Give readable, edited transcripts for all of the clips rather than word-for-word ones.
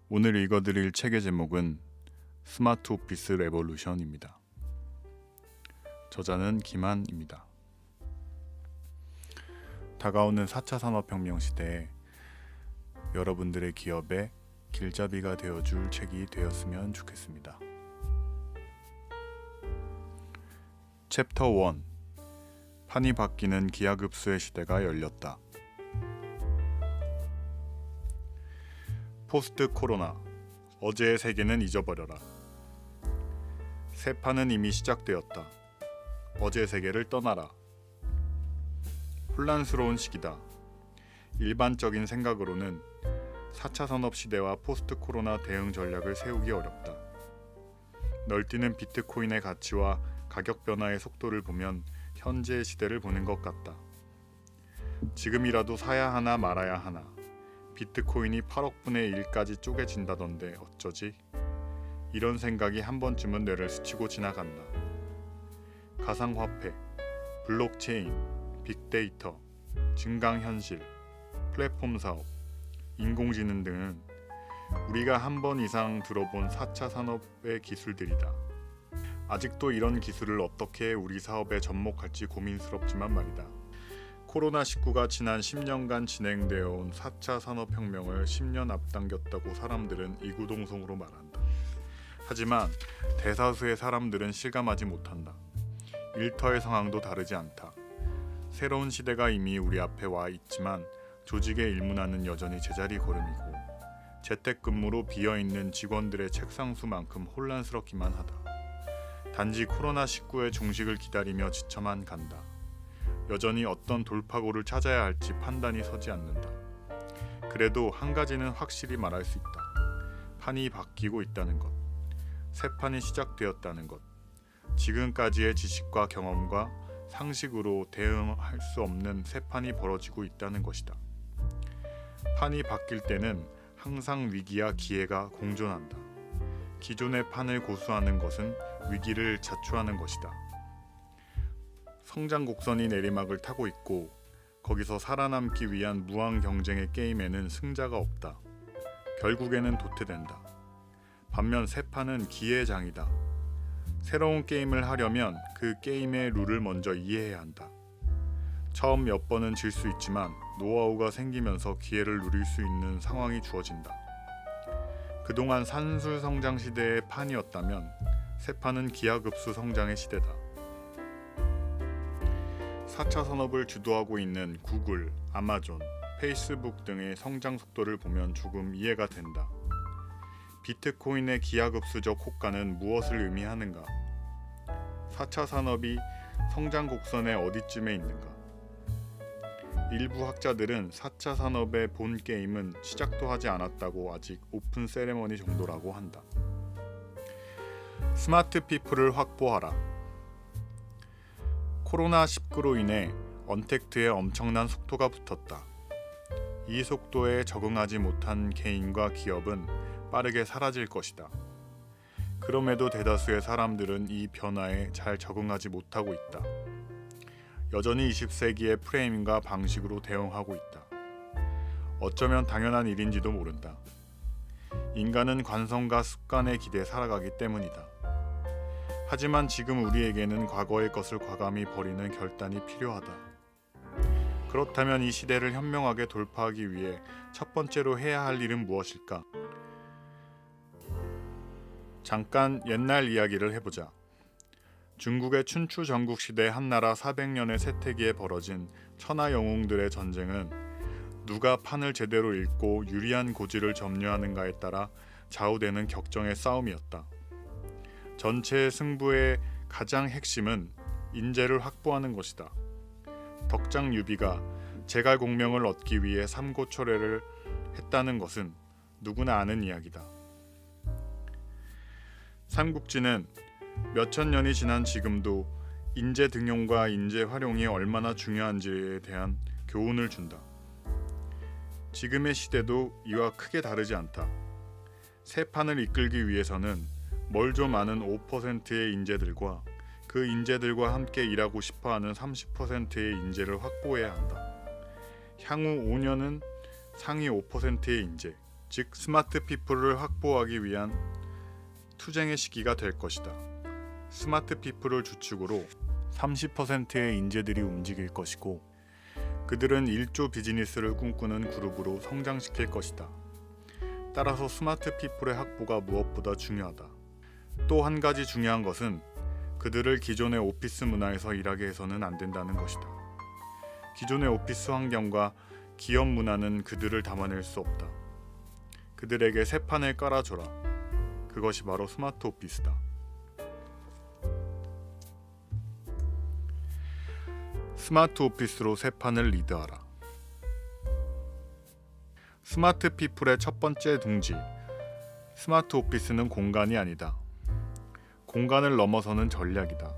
오늘 읽어드릴 책의 제목은 스마트 오피스 레볼루션입니다. 저자는 김한입니다. 다가오는 4차 산업혁명 시대에 여러분들의 기업에 길잡이가 되어줄 책이 되었으면 좋겠습니다. 챕터 1. 판이 바뀌는 기하급수의 시대가 열렸다. 포스트 코로나, 어제의 세계는 잊어버려라. 새 판은 이미 시작되었다. 어제의 세계를 떠나라. 혼란스러운 시기다. 일반적인 생각으로는 4차 산업 시대와 포스트 코로나 대응 전략을 세우기 어렵다. 널뛰는 비트코인의 가치와 가격 변화의 속도를 보면 현재의 시대를 보는 것 같다. 지금이라도 사야 하나 말아야 하나. 비트코인이 8억 분의 1까지 쪼개진다던데 어쩌지? 이런 생각이 한 번쯤은 뇌를 스치고 지나간다. 가상화폐, 블록체인, 빅데이터, 증강현실, 플랫폼 사업, 인공지능 등은 우리가 한 번 이상 들어본 4차 산업의 기술들이다. 아직도 이런 기술을 어떻게 우리 사업에 접목할지 고민스럽지만 말이다. 코로나19가 지난 10년간 진행되어 온 4차 산업혁명을 10년 앞당겼다고 사람들은 이구동성으로 말한다. 하지만 대다수의 사람들은 실감하지 못한다. 일터의 상황도 다르지 않다. 새로운 시대가 이미 우리 앞에 와 있지만 조직의 일문화는 여전히 제자리 걸음이고 재택근무로 비어있는 직원들의 책상 수만큼 혼란스럽기만 하다. 단지 코로나19의 종식을 기다리며 지쳐만 간다. 여전히 어떤 돌파구를 찾아야 할지 판단이 서지 않는다. 그래도 한 가지는 확실히 말할 수 있다. 판이 바뀌고 있다는 것. 새 판이 시작되었다는 것. 지금까지의 지식과 경험과 상식으로 대응할 수 없는 새 판이 벌어지고 있다는 것이다. 판이 바뀔 때는 항상 위기와 기회가 공존한다. 기존의 판을 고수하는 것은 위기를 자초하는 것이다. 성장 곡선이 내리막을 타고 있고 거기서 살아남기 위한 무한 경쟁의 게임에는 승자가 없다. 결국에는 도태된다. 반면 새 판은 기회의 장이다. 새로운 게임을 하려면 그 게임의 룰을 먼저 이해해야 한다. 처음 몇 번은 질 수 있지만 노하우가 생기면서 기회를 누릴 수 있는 상황이 주어진다. 그동안 산술 성장 시대의 판이었다면 새 판은 기하급수 성장의 시대다. 4차 산업을 주도하고 있는 구글, 아마존, 페이스북 등의 성장 속도를 보면 조금 이해가 된다. 비트코인의 기하급수적 호가는 무엇을 의미하는가? 4차 산업이 성장 곡선의 어디쯤에 있는가? 일부 학자들은 4차 산업의 본 게임은 시작도 하지 않았다고 아직 오픈 세레머니 정도라고 한다. 스마트 피플을 확보하라. 코로나19로 인해 언택트에 엄청난 속도가 붙었다. 이 속도에 적응하지 못한 개인과 기업은 빠르게 사라질 것이다. 그럼에도 대다수의 사람들은 이 변화에 잘 적응하지 못하고 있다. 여전히 20세기의 프레임과 방식으로 대응하고 있다. 어쩌면 당연한 일인지도 모른다. 인간은 관성과 습관에 기대 살아가기 때문이다. 하지만 지금 우리에게는 과거의 것을 과감히 버리는 결단이 필요하다. 그렇다면 이 시대를 현명하게 돌파하기 위해 첫 번째로 해야 할 일은 무엇일까? 잠깐 옛날 이야기를 해보자. 중국의 춘추 전국 시대 한나라 400년의 세태기에 벌어진 천하 영웅들의 전쟁은 누가 판을 제대로 읽고 유리한 고지를 점유하는가에 따라 좌우되는 격정의 싸움이었다. 전체의 승부의 가장 핵심은 인재를 확보하는 것이다. 덕장 유비가 제갈공명을 얻기 위해 삼고초려를 했다는 것은 누구나 아는 이야기다. 삼국지는 몇천 년이 지난 지금도 인재 등용과 인재 활용이 얼마나 중요한지에 대한 교훈을 준다. 지금의 시대도 이와 크게 다르지 않다. 새 판을 이끌기 위해서는 뭘 좀 아는 5%의 인재들과 그 인재들과 함께 일하고 싶어하는 30%의 인재를 확보해야 한다. 향후 5년은 상위 5%의 인재, 즉 스마트 피플을 확보하기 위한 투쟁의 시기가 될 것이다. 스마트 피플을 주축으로 30%의 인재들이 움직일 것이고 그들은 1조 비즈니스를 꿈꾸는 그룹으로 성장시킬 것이다. 따라서 스마트 피플의 확보가 무엇보다 중요하다. 또 한 가지 중요한 것은 그들을 기존의 오피스 문화에서 일하게 해서는 안 된다는 것이다. 기존의 오피스 환경과 기업 문화는 그들을 담아낼 수 없다. 그들에게 새 판을 깔아줘라. 그것이 바로 스마트 오피스다. 스마트 오피스로 새 판을 리드하라. 스마트 피플의 첫 번째 둥지. 스마트 오피스는 공간이 아니다. 공간을 넘어서는 전략이다.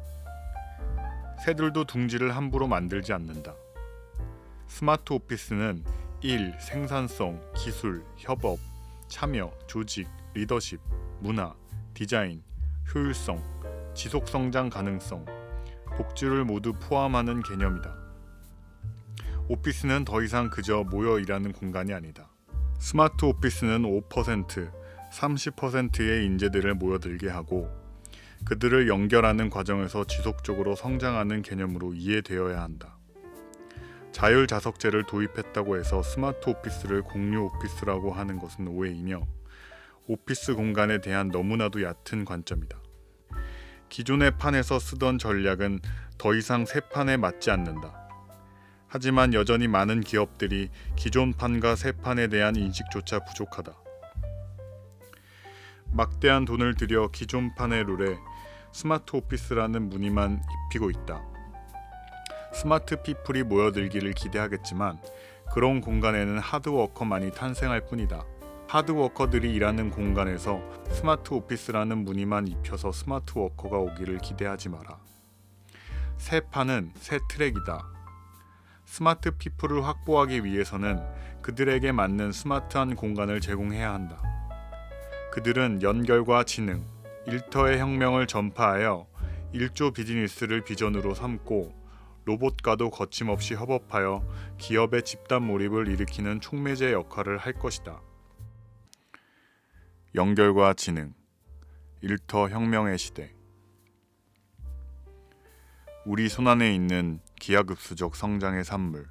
새들도 둥지를 함부로 만들지 않는다. 스마트 오피스는 일, 생산성, 기술, 협업, 참여, 조직, 리더십, 문화, 디자인, 효율성, 지속성장 가능성, 복지를 모두 포함하는 개념이다. 오피스는 더 이상 그저 모여 일하는 공간이 아니다. 스마트 오피스는 5%, 30%의 인재들을 모여들게 하고 그들을 연결하는 과정에서 지속적으로 성장하는 개념으로 이해되어야 한다. 자율자석제를 도입했다고 해서 스마트 오피스를 공유 오피스라고 하는 것은 오해이며 오피스 공간에 대한 너무나도 얕은 관점이다. 기존의 판에서 쓰던 전략은 더 이상 새 판에 맞지 않는다. 하지만 여전히 많은 기업들이 기존 판과 새 판에 대한 인식조차 부족하다. 막대한 돈을 들여 기존 판의 룰에 스마트 오피스라는 무늬만 입히고 있다. 스마트 피플이 모여들기를 기대하겠지만 그런 공간에는 하드워커만이 탄생할 뿐이다. 하드워커들이 일하는 공간에서 스마트 오피스라는 무늬만 입혀서 스마트 워커가 오기를 기대하지 마라. 새 판은 새 트랙이다. 스마트 피플을 확보하기 위해서는 그들에게 맞는 스마트한 공간을 제공해야 한다. 그들은 연결과 지능, 일터의 혁명을 전파하여 1조 비즈니스를 비전으로 삼고 로봇과도 거침없이 협업하여 기업의 집단 몰입을 일으키는 촉매제 역할을 할 것이다. 연결과 지능, 일터 혁명의 시대. 우리 손안에 있는 기하급수적 성장의 산물.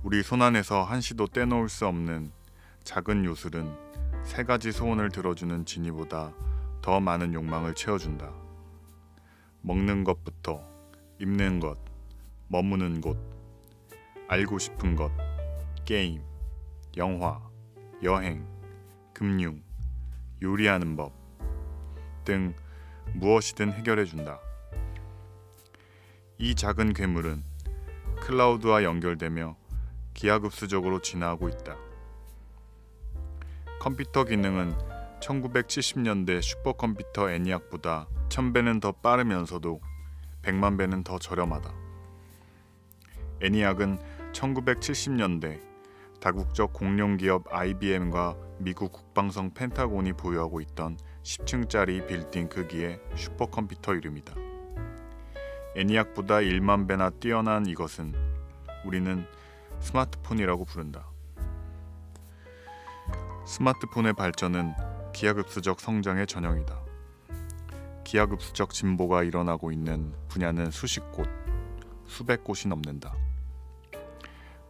우리 손안에서 한시도 떼놓을 수 없는 작은 요술은 세 가지 소원을 들어주는 지니보다 더 많은 욕망을 채워준다. 먹는 것부터 입는 것, 머무는 곳, 알고 싶은 것, 게임, 영화, 여행, 금융, 요리하는 법 등 무엇이든 해결해준다. 이 작은 괴물은 클라우드와 연결되며 기하급수적으로 진화하고 있다. 컴퓨터 기능은 1970년대 슈퍼컴퓨터 애니악보다 1000배는 더 빠르면서도 100만 배는 더 저렴하다. 애니악은 1970년대 다국적 공룡기업 IBM과 미국 국방성 펜타곤이 보유하고 있던 10층짜리 빌딩 크기의 슈퍼컴퓨터 이름이다. 애니악보다 1만 배나 뛰어난 이것은 우리는 스마트폰이라고 부른다. 스마트폰의 발전은 기하급수적 성장의 전형이다. 기하급수적 진보가 일어나고 있는 분야는 수십 곳, 수백 곳이 넘는다.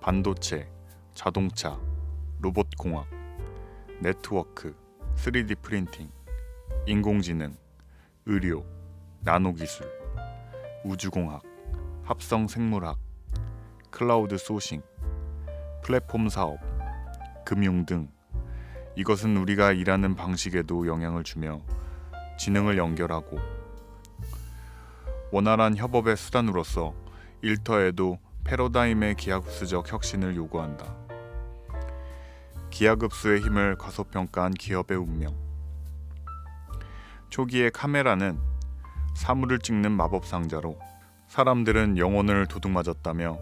반도체, 자동차, 로봇공학, 네트워크, 3D 프린팅, 인공지능, 의료, 나노기술, 우주공학, 합성생물학, 클라우드 소싱, 플랫폼 사업, 금융 등 이것은 우리가 일하는 방식에도 영향을 주며 지능을 연결하고 원활한 협업의 수단으로서 일터에도 패러다임의 기하급수적 혁신을 요구한다. 기하급수의 힘을 과소평가한 기업의 운명. 초기의 카메라는 사물을 찍는 마법 상자로 사람들은 영혼을 도둑맞았다며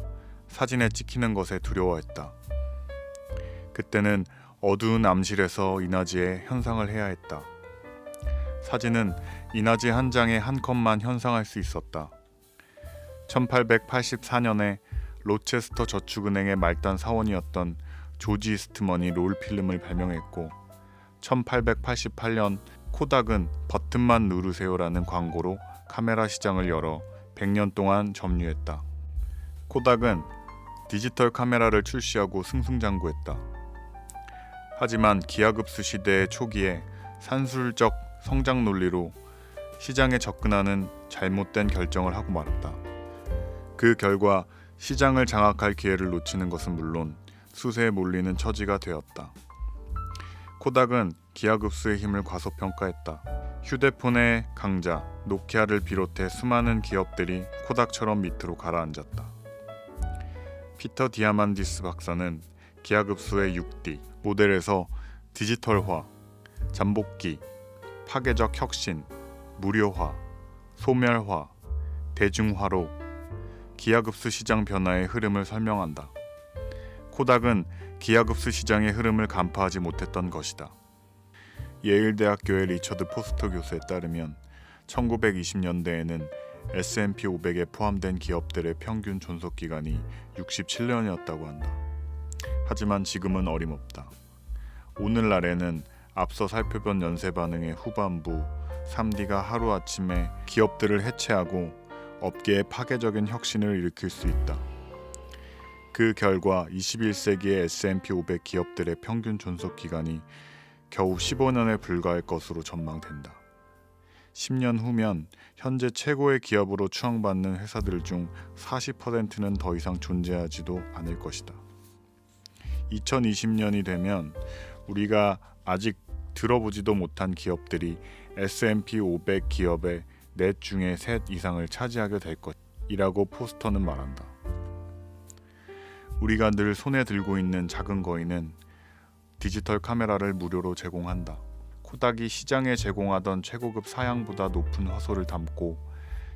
사진에 찍히는 것에 두려워했다. 그때는 어두운 암실에서 이나지의 현상을 해야 했다. 사진은 이나지 한 장에 한 컷만 현상할 수 있었다. 1884년에 로체스터 저축은행의 말단 사원이었던 조지 이스트먼이 롤 필름을 발명했고 1888년 코닥은 버튼만 누르세요라는 광고로 카메라 시장을 열어 100년 동안 점유했다. 코닥은 디지털 카메라를 출시하고 승승장구했다. 하지만 기하급수 시대의 초기에 산술적 성장 논리로 시장에 접근하는 잘못된 결정을 하고 말았다. 그 결과 시장을 장악할 기회를 놓치는 것은 물론 수세에 몰리는 처지가 되었다. 코닥은 기하급수의 힘을 과소평가했다. 휴대폰의 강자 노키아를 비롯해 수많은 기업들이 코닥처럼 밑으로 가라앉았다. 피터 디아만디스 박사는 기하급수의 6D 모델에서 디지털화, 잠복기, 파괴적 혁신, 무료화, 소멸화, 대중화로 기하급수 시장 변화의 흐름을 설명한다. 코닥은 기하급수 시장의 흐름을 간파하지 못했던 것이다. 예일대학교의 리처드 포스터 교수에 따르면 1920년대에는 S&P 500에 포함된 기업들의 평균 존속기간이 67년이었다고 한다. 하지만 지금은 어림없다. 오늘날에는 앞서 살펴본 연쇄 반응의 후반부 3D가 하루아침에 기업들을 해체하고 업계에 파괴적인 혁신을 일으킬 수 있다. 그 결과 21세기의 S&P 500 기업들의 평균 존속기간이 겨우 15년에 불과할 것으로 전망된다. 10년 후면 현재 최고의 기업으로 추앙받는 회사들 중 40%는 더 이상 존재하지도 않을 것이다. 2020년이 되면 우리가 아직 들어보지도 못한 기업들이 S&P 500 기업의 넷 중에 셋 이상을 차지하게 될 것이라고 포스터는 말한다. 우리가 늘 손에 들고 있는 작은 거인은 디지털 카메라를 무료로 제공한다. 코닥이 시장에 제공하던 최고급 사양보다 높은 화소를 담고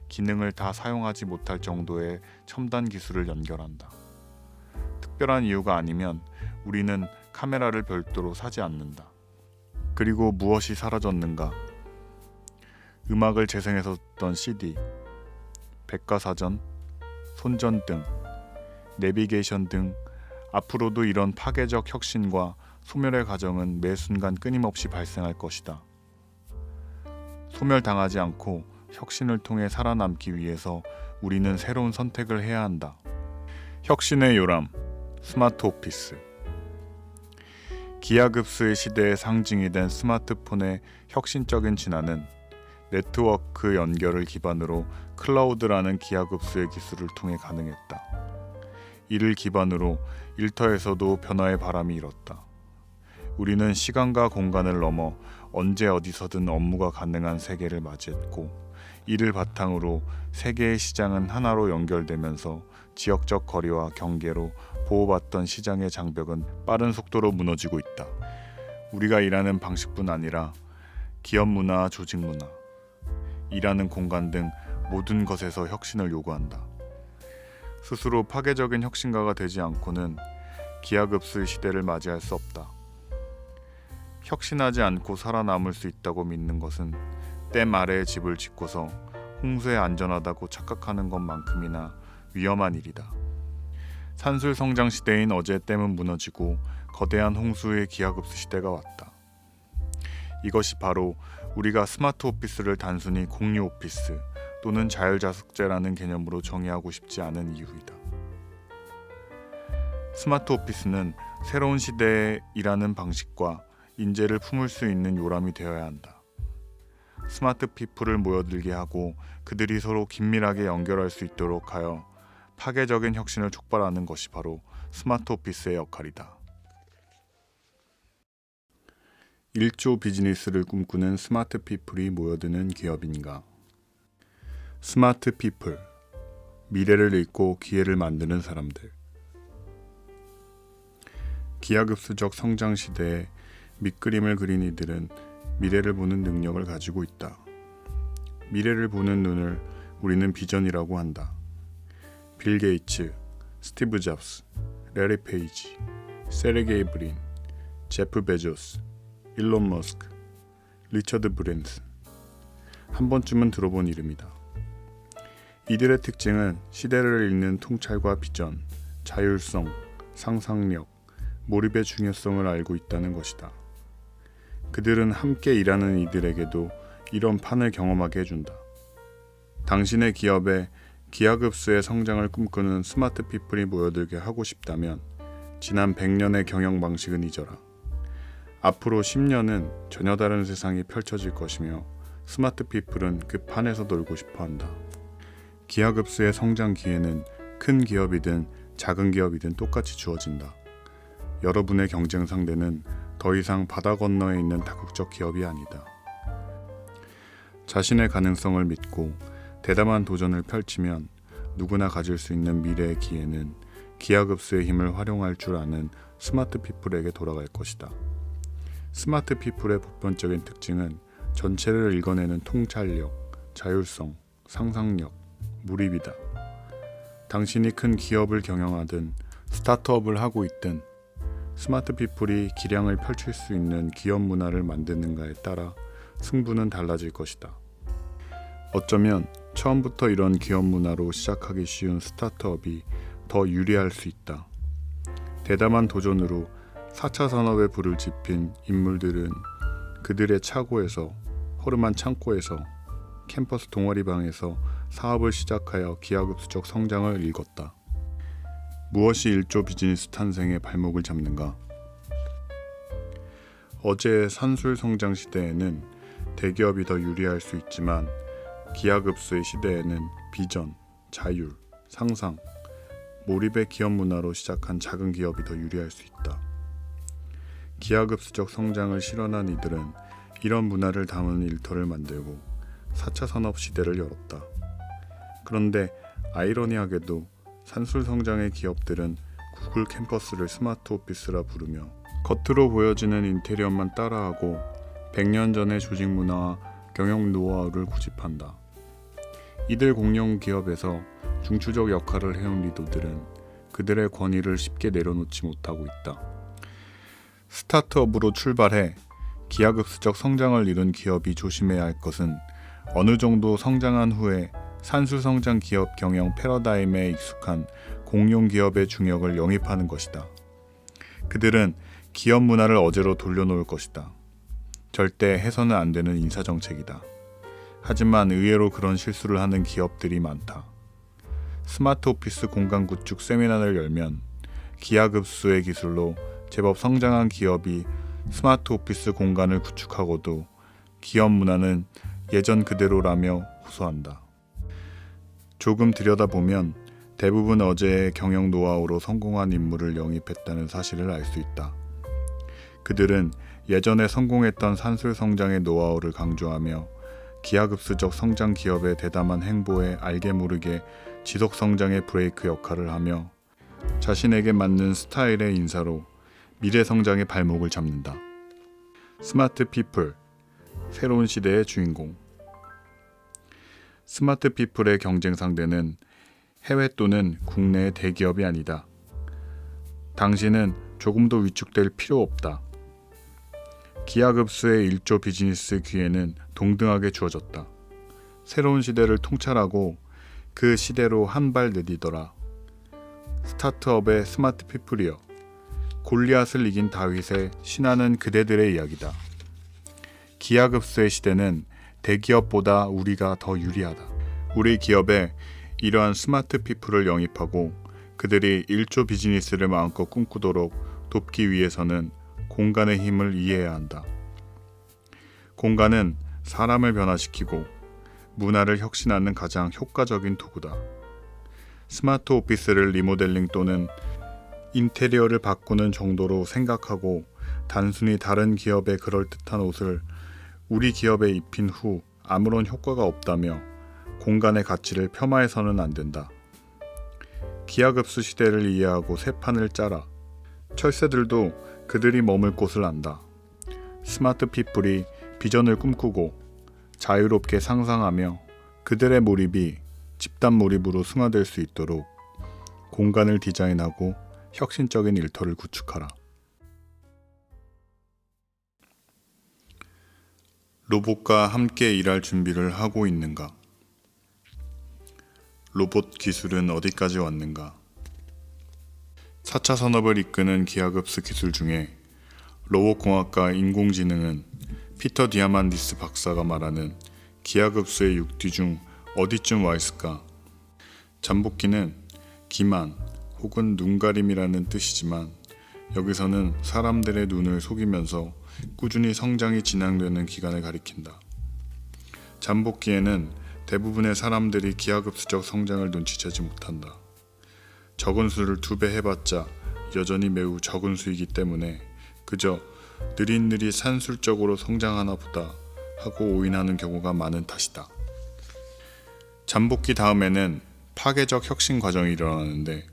기능을 다 사용하지 못할 정도의 첨단 기술을 연결한다. 특별한 이유가 아니면 우리는 카메라를 별도로 사지 않는다. 그리고 무엇이 사라졌는가? 음악을 재생해서 듣던 CD, 백과사전, 손전등, 내비게이션 등 앞으로도 이런 파괴적 혁신과 소멸의 과정은 매 순간 끊임없이 발생할 것이다. 소멸당하지 않고 혁신을 통해 살아남기 위해서 우리는 새로운 선택을 해야 한다. 혁신의 요람, 스마트 오피스. 기하급수의 시대의 상징이 된 스마트폰의 혁신적인 진화는 네트워크 연결을 기반으로 클라우드라는 기하급수의 기술을 통해 가능했다. 이를 기반으로 일터에서도 변화의 바람이 일었다. 우리는 시간과 공간을 넘어 언제 어디서든 업무가 가능한 세계를 맞이했고, 이를 바탕으로 세계의 시장은 하나로 연결되면서 지역적 거리와 경계로 보호받던 시장의 장벽은 빠른 속도로 무너지고 있다. 우리가 일하는 방식뿐 아니라 기업 문화, 조직 문화, 일하는 공간 등 모든 것에서 혁신을 요구한다. 스스로 파괴적인 혁신가가 되지 않고는 기하급수의 시대를 맞이할 수 없다. 혁신하지 않고 살아남을 수 있다고 믿는 것은 댐 아래에 집을 짓고서 홍수에 안전하다고 착각하는 것만큼이나 위험한 일이다. 산술 성장 시대인 어제 댐은 무너지고 거대한 홍수의 기하급수 시대가 왔다. 이것이 바로 우리가 스마트 오피스를 단순히 공유 오피스 또는 자율자숙제라는 개념으로 정의하고 싶지 않은 이유이다. 스마트 오피스는 새로운 시대의 일하는 방식과 인재를 품을 수 있는 요람이 되어야 한다. 스마트 피플을 모여들게 하고 그들이 서로 긴밀하게 연결할 수 있도록 하여 파괴적인 혁신을 촉발하는 것이 바로 스마트 오피스의 역할이다. 1조 비즈니스를 꿈꾸는 스마트 피플이 모여드는 기업인가? 스마트 피플, 미래를 읽고 기회를 만드는 사람들. 기하급수적 성장 시대에 밑그림을 그린 이들은 미래를 보는 능력을 가지고 있다. 미래를 보는 눈을 우리는 비전이라고 한다. 빌 게이츠, 스티브 잡스, 레리 페이지, 세르게이 브린, 제프 베조스, 일론 머스크, 리처드 브랜슨. 한 번쯤은 들어본 이름이다. 이들의 특징은 시대를 읽는 통찰과 비전, 자율성, 상상력, 몰입의 중요성을 알고 있다는 것이다. 그들은 함께 일하는 이들에게도 이런 판을 경험하게 해준다. 당신의 기업에 기하급수의 성장을 꿈꾸는 스마트 피플이 모여들게 하고 싶다면 지난 100년의 경영 방식은 잊어라. 앞으로 10년은 전혀 다른 세상이 펼쳐질 것이며 스마트 피플은 그 판에서 놀고 싶어 한다. 기하급수의 성장 기회는 큰 기업이든 작은 기업이든 똑같이 주어진다. 여러분의 경쟁 상대는 더 이상 바다 건너에 있는 다국적 기업이 아니다. 자신의 가능성을 믿고 대담한 도전을 펼치면 누구나 가질 수 있는 미래의 기회는 기하급수의 힘을 활용할 줄 아는 스마트 피플에게 돌아갈 것이다. 스마트 피플의 보편적인 특징은 전체를 읽어내는 통찰력, 자율성, 상상력, 몰입이다. 당신이 큰 기업을 경영하든 스타트업을 하고 있든 스마트 피플이 기량을 펼칠 수 있는 기업 문화를 만드는가에 따라 승부는 달라질 것이다. 어쩌면 처음부터 이런 기업 문화로 시작하기 쉬운 스타트업이 더 유리할 수 있다. 대담한 도전으로 4차 산업의 불을 지핀 인물들은 그들의 차고에서, 허름한 창고에서, 캠퍼스 동아리방에서 사업을 시작하여 기하급수적 성장을 일궜다. 무엇이 1조 비즈니스 탄생의 발목을 잡는가? 어제의 산술 성장 시대에는 대기업이 더 유리할 수 있지만 기하급수의 시대에는 비전, 자율, 상상, 몰입의 기업 문화로 시작한 작은 기업이 더 유리할 수 있다. 기하급수적 성장을 실현한 이들은 이런 문화를 담은 일터를 만들고 4차 산업 시대를 열었다. 그런데 아이러니하게도 산술 성장의 기업들은 구글 캠퍼스를 스마트 오피스라 부르며 겉으로 보여지는 인테리어만 따라하고 100년 전의 조직 문화와 경영 노하우를 고집한다. 이들 공룡 기업에서 중추적 역할을 해온 리더들은 그들의 권위를 쉽게 내려놓지 못하고 있다. 스타트업으로 출발해 기하급수적 성장을 이룬 기업이 조심해야 할 것은 어느 정도 성장한 후에 산술 성장 기업 경영 패러다임에 익숙한 공룡 기업의 중역을 영입하는 것이다. 그들은 기업 문화를 어제로 돌려놓을 것이다. 절대 해서는 안 되는 인사정책이다. 하지만 의외로 그런 실수를 하는 기업들이 많다. 스마트 오피스 공간 구축 세미나를 열면 기하급수의 기술로 제법 성장한 기업이 스마트 오피스 공간을 구축하고도 기업 문화는 예전 그대로라며 호소한다. 조금 들여다보면 대부분 어제의 경영 노하우로 성공한 인물을 영입했다는 사실을 알 수 있다. 그들은 예전에 성공했던 산술 성장의 노하우를 강조하며 기하급수적 성장 기업의 대담한 행보에 알게 모르게 지속 성장의 브레이크 역할을 하며 자신에게 맞는 스타일의 인사로 미래 성장의 발목을 잡는다. 스마트 피플, 새로운 시대의 주인공. 스마트 피플의 경쟁 상대는 해외 또는 국내의 대기업이 아니다. 당신은 조금도 위축될 필요 없다. 기하급수의 1조 비즈니스 기회는 동등하게 주어졌다. 새로운 시대를 통찰하고 그 시대로 한 발 내디더라. 스타트업의 스마트 피플이여, 골리앗을 이긴 다윗의 신화는 그대들의 이야기다. 기하급수의 시대는 대기업보다 우리가 더 유리하다. 우리 기업에 이러한 스마트 피플을 영입하고 그들이 1조 비즈니스를 마음껏 꿈꾸도록 돕기 위해서는 공간의 힘을 이해해야 한다. 공간은 사람을 변화시키고 문화를 혁신하는 가장 효과적인 도구다. 스마트 오피스를 리모델링 또는 인테리어를 바꾸는 정도로 생각하고 단순히 다른 기업의 그럴듯한 옷을 우리 기업에 입힌 후 아무런 효과가 없다며 공간의 가치를 폄하해서는 안 된다. 기하급수 시대를 이해하고 새 판을 짜라. 철새들도 그들이 머물 곳을 안다. 스마트 피플이 비전을 꿈꾸고 자유롭게 상상하며 그들의 몰입이 집단 몰입으로 승화될 수 있도록 공간을 디자인하고 혁신적인 일터를 구축하라. 로봇과 함께 일할 준비를 하고 있는가? 로봇 기술은 어디까지 왔는가? 4차 산업을 이끄는 기하급수 기술 중에 로봇공학과 인공지능은 피터 디아만디스 박사가 말하는 기하급수의 6D 중 어디쯤 와 있을까? 잠복기는 기만 혹은 눈가림이라는 뜻이지만 여기서는 사람들의 눈을 속이면서 꾸준히 성장이 진행되는 기간을 가리킨다. 잠복기에는 대부분의 사람들이 기하급수적 성장을 눈치채지 못한다. 적은 수를 2배 해봤자 여전히 매우 적은 수이기 때문에 그저 느릿느릿 산술적으로 성장하나 보다 하고 오인하는 경우가 많은 탓이다. 잠복기 다음에는 파괴적 혁신 과정이 일어나는데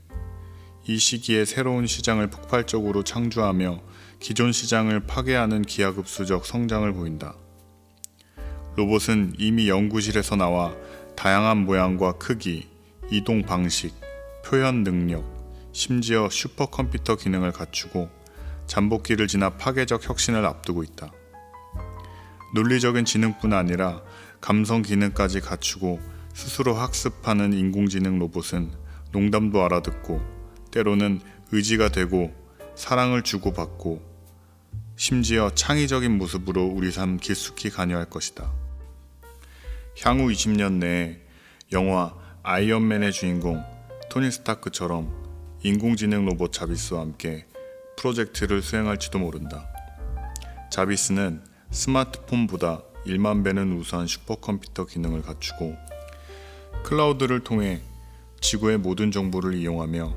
이 시기에 새로운 시장을 폭발적으로 창조하며 기존 시장을 파괴하는 기하급수적 성장을 보인다. 로봇은 이미 연구실에서 나와 다양한 모양과 크기, 이동 방식, 표현 능력, 심지어 슈퍼컴퓨터 기능을 갖추고 잠복기를 지나 파괴적 혁신을 앞두고 있다. 논리적인 지능뿐 아니라 감성 기능까지 갖추고 스스로 학습하는 인공지능 로봇은 농담도 알아듣고 때로는 의지가 되고 사랑을 주고받고 심지어 창의적인 모습으로 우리 삶 깊숙이 관여할 것이다. 향후 20년 내에 영화 아이언맨의 주인공 토니 스타크처럼 인공지능 로봇 자비스와 함께 프로젝트를 수행할지도 모른다. 자비스는 스마트폰보다 1만 배는 우수한 슈퍼컴퓨터 기능을 갖추고 클라우드를 통해 지구의 모든 정보를 이용하며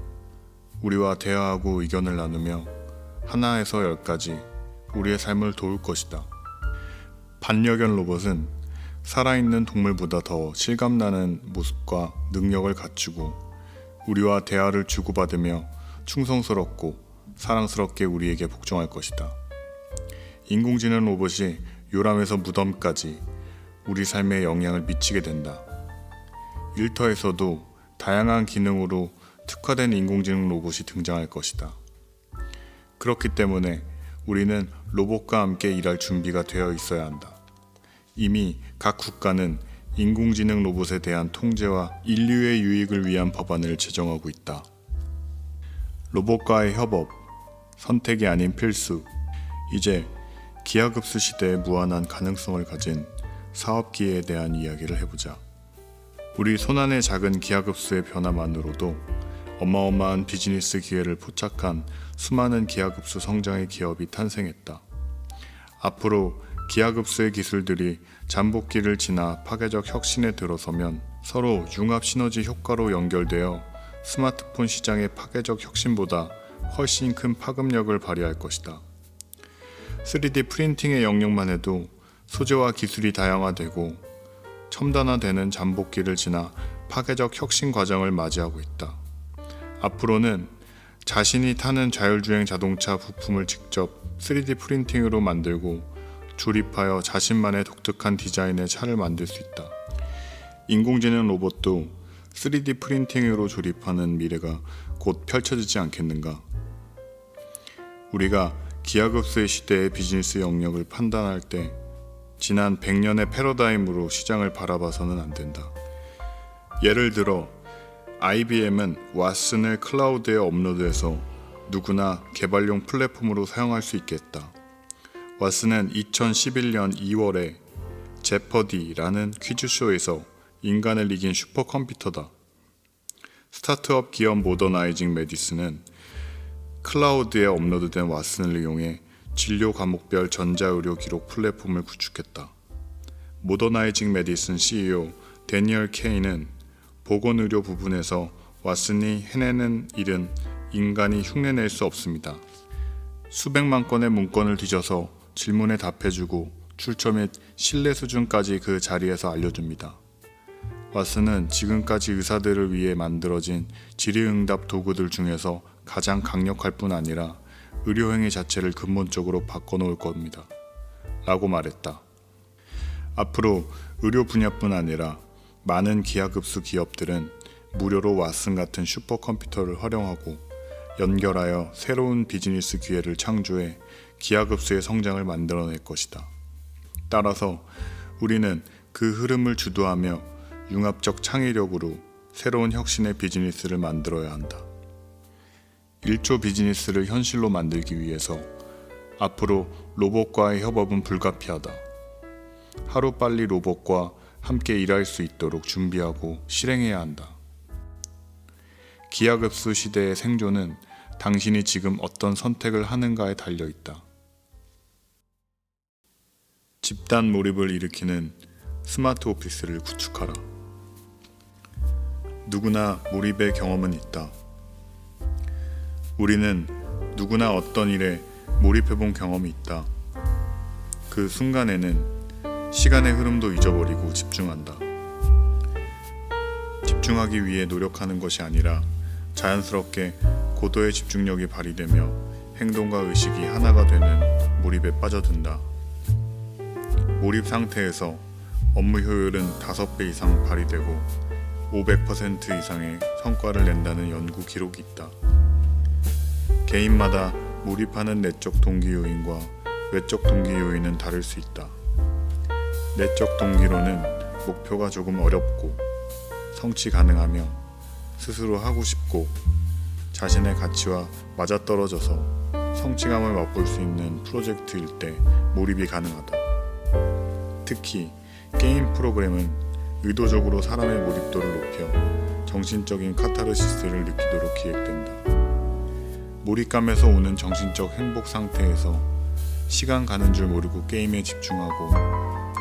우리와 대화하고 의견을 나누며 하나에서 10까지 우리의 삶을 도울 것이다. 반려견 로봇은 살아있는 동물보다 더 실감나는 모습과 능력을 갖추고 우리와 대화를 주고받으며 충성스럽고 사랑스럽게 우리에게 복종할 것이다. 인공지능 로봇이 요람에서 무덤까지 우리 삶에 영향을 미치게 된다. 일터에서도 다양한 기능으로 특화된 인공지능 로봇이 등장할 것이다. 그렇기 때문에 우리는 로봇과 함께 일할 준비가 되어 있어야 한다. 이미 각 국가는 인공지능 로봇에 대한 통제와 인류의 유익을 위한 법안을 제정하고 있다. 로봇과의 협업, 선택이 아닌 필수. 이제 기하급수 시대의 무한한 가능성을 가진 사업 기회에 대한 이야기를 해보자. 우리 손안의 작은 기하급수의 변화만으로도 어마어마한 비즈니스 기회를 포착한 수많은 기하급수 성장의 기업이 탄생했다. 앞으로 기하급수의 기술들이 잠복기를 지나 파괴적 혁신에 들어서면 서로 융합 시너지 효과로 연결되어 스마트폰 시장의 파괴적 혁신보다 훨씬 큰 파급력을 발휘할 것이다. 3D 프린팅의 영역만 해도 소재와 기술이 다양화되고 첨단화되는 잠복기를 지나 파괴적 혁신 과정을 맞이하고 있다. 앞으로는 자신이 타는 자율주행 자동차 부품을 직접 3D 프린팅으로 만들고 조립하여 자신만의 독특한 디자인의 차를 만들 수 있다. 인공지능 로봇도 3D 프린팅으로 조립하는 미래가 곧 펼쳐지지 않겠는가? 우리가 기하급수의 시대의 비즈니스 영역을 판단할 때 지난 100년의 패러다임으로 시장을 바라봐서는 안 된다. 예를 들어 IBM은 왓슨을 클라우드에 업로드해서 누구나 개발용 플랫폼으로 사용할 수 있겠다. 왓슨은 2011년 2월에 제퍼디라는 퀴즈쇼에서 인간을 이긴 슈퍼컴퓨터다. 스타트업 기업 모더나이징 메디슨은 클라우드에 업로드된 왓슨을 이용해 진료 과목별 전자의료 기록 플랫폼을 구축했다. 모더나이징 메디슨 CEO 데니얼 케이는 보건의료 부분에서 왓슨이 해내는 일은 인간이 흉내낼 수 없습니다. 수백만 건의 문건을 뒤져서 질문에 답해주고 출처 및 신뢰 수준까지 그 자리에서 알려줍니다. 왓슨은 지금까지 의사들을 위해 만들어진 질의응답 도구들 중에서 가장 강력할 뿐 아니라 의료행위 자체를 근본적으로 바꿔놓을 겁니다. 라고 말했다. 앞으로 의료 분야뿐 아니라 많은 기하급수 기업들은 무료로 왓슨 같은 슈퍼컴퓨터를 활용하고 연결하여 새로운 비즈니스 기회를 창조해 기하급수의 성장을 만들어낼 것이다. 따라서 우리는 그 흐름을 주도하며 융합적 창의력으로 새로운 혁신의 비즈니스를 만들어야 한다. 1조 비즈니스를 현실로 만들기 위해서 앞으로 로봇과의 협업은 불가피하다. 하루빨리 로봇과 함께 일할 수 있도록 준비하고 실행해야 한다. 기하급수 시대의 생존은 당신이 지금 어떤 선택을 하는가에 달려 있다. 집단 몰입을 일으키는 스마트 오피스를 구축하라. 누구나 몰입의 경험은 있다. 우리는 누구나 어떤 일에 몰입해본 경험이 있다. 그 순간에는 시간의 흐름도 잊어버리고 집중한다. 집중하기 위해 노력하는 것이 아니라 자연스럽게 고도의 집중력이 발휘되며 행동과 의식이 하나가 되는 몰입에 빠져든다. 몰입 상태에서 업무 효율은 5배 이상 발휘되고 500% 이상의 성과를 낸다는 연구 기록이 있다. 개인마다 몰입하는 내적 동기 요인과 외적 동기 요인은 다를 수 있다. 내적 동기로는 목표가 조금 어렵고 성취 가능하며 스스로 하고 싶고 자신의 가치와 맞아떨어져서 성취감을 맛볼 수 있는 프로젝트일 때 몰입이 가능하다. 특히 게임 프로그램은 의도적으로 사람의 몰입도를 높여 정신적인 카타르시스를 느끼도록 기획된다. 몰입감에서 오는 정신적 행복 상태에서 시간 가는 줄 모르고 게임에 집중하고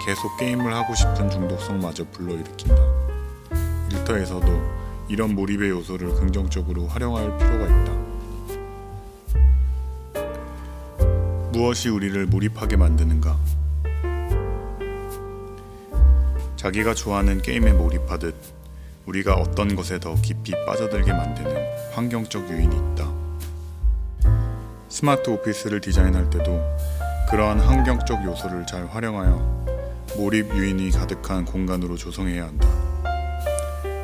계속 게임을 하고 싶은 중독성마저 불러일으킨다. 일터에서도 이런 몰입의 요소를 긍정적으로 활용할 필요가 있다. 무엇이 우리를 몰입하게 만드는가? 자기가 좋아하는 게임에 몰입하듯 우리가 어떤 것에 더 깊이 빠져들게 만드는 환경적 요인이 있다. 스마트 오피스를 디자인할 때도 그러한 환경적 요소를 잘 활용하여 몰입 유인이 가득한 공간으로 조성해야 한다.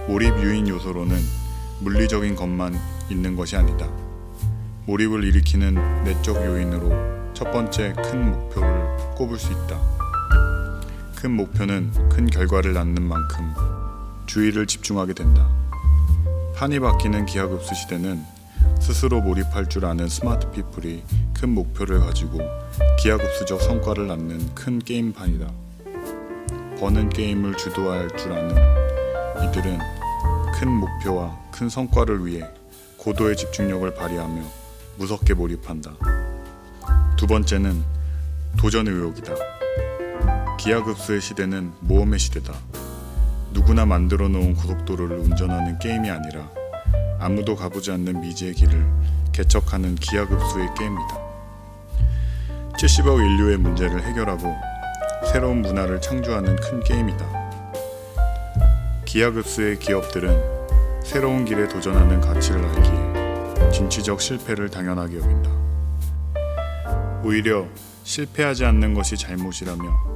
몰입 유인 요소로는 물리적인 것만 있는 것이 아니다. 몰입을 일으키는 내적 요인으로 첫 번째 큰 목표를 꼽을 수 있다. 큰 목표는 큰 결과를 낳는 만큼 주의를 집중하게 된다. 판이 바뀌는 기하급수 시대는 스스로 몰입할 줄 아는 스마트 피플이 큰 목표를 가지고 기하급수적 성과를 낳는 큰 게임판이다. 버는 게임을 주도할 줄 아는 이들은 큰 목표와 큰 성과를 위해 고도의 집중력을 발휘하며 무섭게 몰입한다. 두 번째는 도전 의욕이다. 기하급수의 시대는 모험의 시대다. 누구나 만들어 놓은 고속도로를 운전하는 게임이 아니라 아무도 가보지 않는 미지의 길을 개척하는 기하급수의 게임이다. 70억 인류의 문제를 해결하고 새로운 문화를 창조하는 큰 게임이다. 기하급수의 기업들은 새로운 길에 도전하는 가치를 알기에 진취적 실패를 당연하게 여긴다. 오히려 실패하지 않는 것이 잘못이라며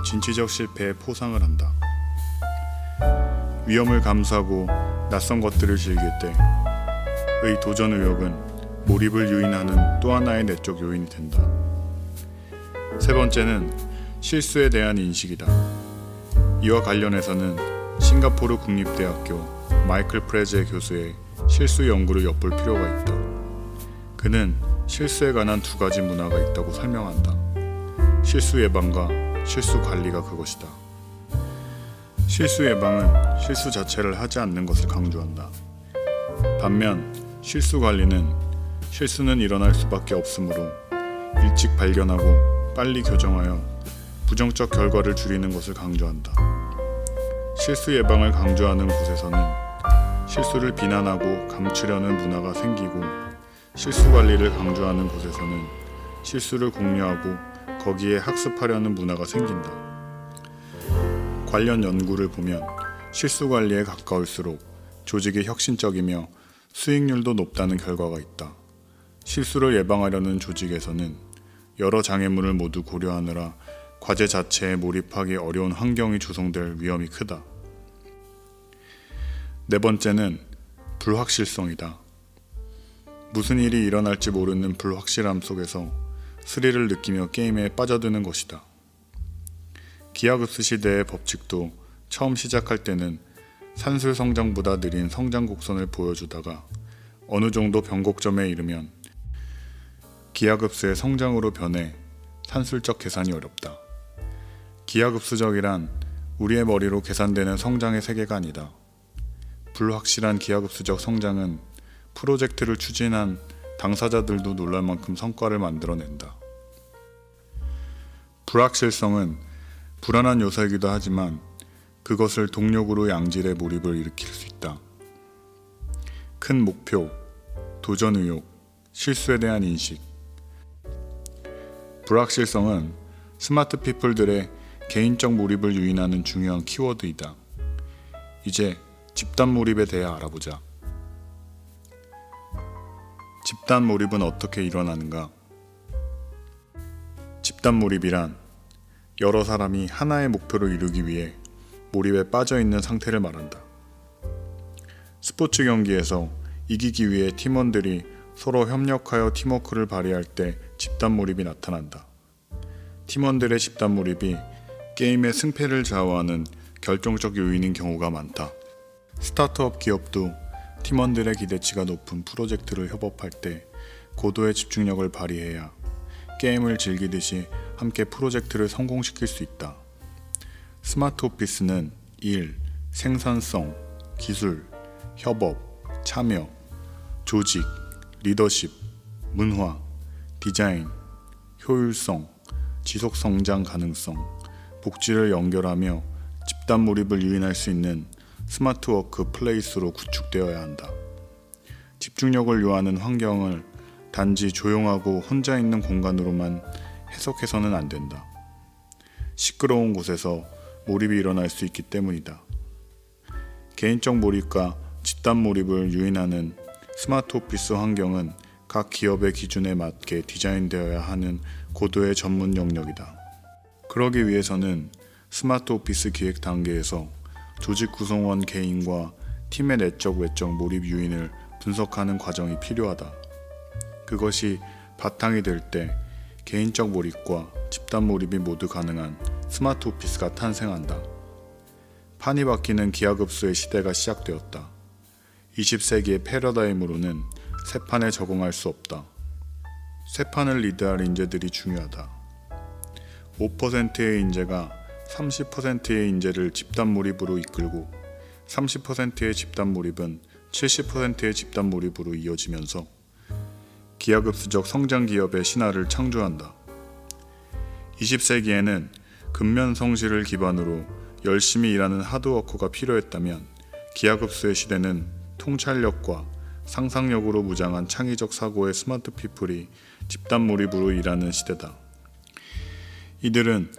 진취적 실패에 포상을 한다. 위험을 감수하고 낯선 것들을 즐길 때의 도전 의욕은 몰입을 유인하는 또 하나의 내적 요인이 된다. 세 번째는 실수에 대한 인식이다. 이와 관련해서는 싱가포르 국립대학교 마이클 프레제 교수의 실수 연구를 엿볼 필요가 있다. 그는 실수에 관한 두 가지 문화가 있다고 설명한다. 실수 예방과 실수 관리가 그것이다. 실수 예방은 실수 자체를 하지 않는 것을 강조한다. 반면 실수 관리는 실수는 일어날 수밖에 없으므로 일찍 발견하고 빨리 교정하여 부정적 결과를 줄이는 것을 강조한다. 실수 예방을 강조하는 곳에서는 실수를 비난하고 감추려는 문화가 생기고, 실수 관리를 강조하는 곳에서는 실수를 공유하고 거기에 학습하려는 문화가 생긴다. 관련 연구를 보면 실수 관리에 가까울수록 조직이 혁신적이며 수익률도 높다는 결과가 있다. 실수를 예방하려는 조직에서는 여러 장애물을 모두 고려하느라 과제 자체에 몰입하기 어려운 환경이 조성될 위험이 크다. 네 번째는 불확실성이다. 무슨 일이 일어날지 모르는 불확실함 속에서 스릴을 느끼며 게임에 빠져드는 것이다. 기하급수 시대의 법칙도 처음 시작할 때는 산술 성장보다 느린 성장 곡선을 보여주다가 어느 정도 변곡점에 이르면 기하급수의 성장으로 변해 산술적 계산이 어렵다. 기하급수적이란 우리의 머리로 계산되는 성장의 세계가 아니다. 불확실한 기하급수적 성장은 프로젝트를 추진한 당사자들도 놀랄 만큼 성과를 만들어낸다. 불확실성은 불안한 요소이기도 하지만 그것을 동력으로 양질의 몰입을 일으킬 수 있다. 큰 목표, 도전 의욕, 실수에 대한 인식. 불확실성은 스마트 피플들의 개인적 몰입을 유인하는 중요한 키워드이다. 이제 집단 몰입에 대해 알아보자. 집단 몰입은 어떻게 일어나는가? 집단 몰입이란 여러 사람이 하나의 목표를 이루기 위해 몰입에 빠져 있는 상태를 말한다. 스포츠 경기에서 이기기 위해 팀원들이 서로 협력하여 팀워크를 발휘할 때 집단 몰입이 나타난다. 팀원들의 집단 몰입이 게임의 승패를 좌우하는 결정적 요인인 경우가 많다. 스타트업 기업도 팀원들의 기대치가 높은 프로젝트를 협업할 때 고도의 집중력을 발휘해야 게임을 즐기듯이 함께 프로젝트를 성공시킬 수 있다. 스마트 오피스는 일, 생산성, 기술, 협업, 참여, 조직, 리더십, 문화, 디자인, 효율성, 지속 성장 가능성, 복지를 연결하며 집단 몰입을 유인할 수 있는 스마트 워크 플레이스로 구축되어야 한다. 집중력을 요하는 환경을 단지 조용하고 혼자 있는 공간으로만 해석해서는 안 된다. 시끄러운 곳에서 몰입이 일어날 수 있기 때문이다. 개인적 몰입과 집단 몰입을 유인하는 스마트 오피스 환경은 각 기업의 기준에 맞게 디자인되어야 하는 고도의 전문 영역이다. 그러기 위해서는 스마트 오피스 기획 단계에서 조직 구성원 개인과 팀의 내적 외적 몰입 요인을 분석하는 과정이 필요하다. 그것이 바탕이 될 때 개인적 몰입과 집단 몰입이 모두 가능한 스마트 오피스가 탄생한다. 판이 바뀌는 기하급수의 시대가 시작되었다. 20세기의 패러다임으로는 새 판에 적응할 수 없다. 새 판을 리드할 인재들이 중요하다. 5%의 인재가 30%의 인재를 집단 몰입으로 이끌고 30%의 집단 몰입은 70%의 집단 몰입으로 이어지면서 기하급수적 성장 기업의 신화를 창조한다. 20세기에는 근면성실을 기반으로 열심히 일하는 하드워커가 필요했다면 기하급수의 시대는 통찰력과 상상력으로 무장한 창의적 사고의 스마트 피플이 집단 몰입으로 일하는 시대다. 이들은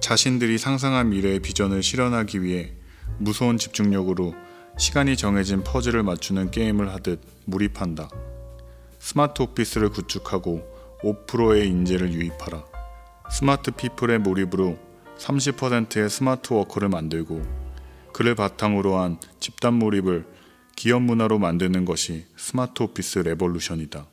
자신들이 상상한 미래의 비전을 실현하기 위해 무서운 집중력으로 시간이 정해진 퍼즐을 맞추는 게임을 하듯 몰입한다. 스마트 오피스를 구축하고 5%의 인재를 유입하라. 스마트 피플의 몰입으로 30%의 스마트 워커를 만들고 그를 바탕으로 한 집단 몰입을 기업 문화로 만드는 것이 스마트 오피스 레볼루션이다.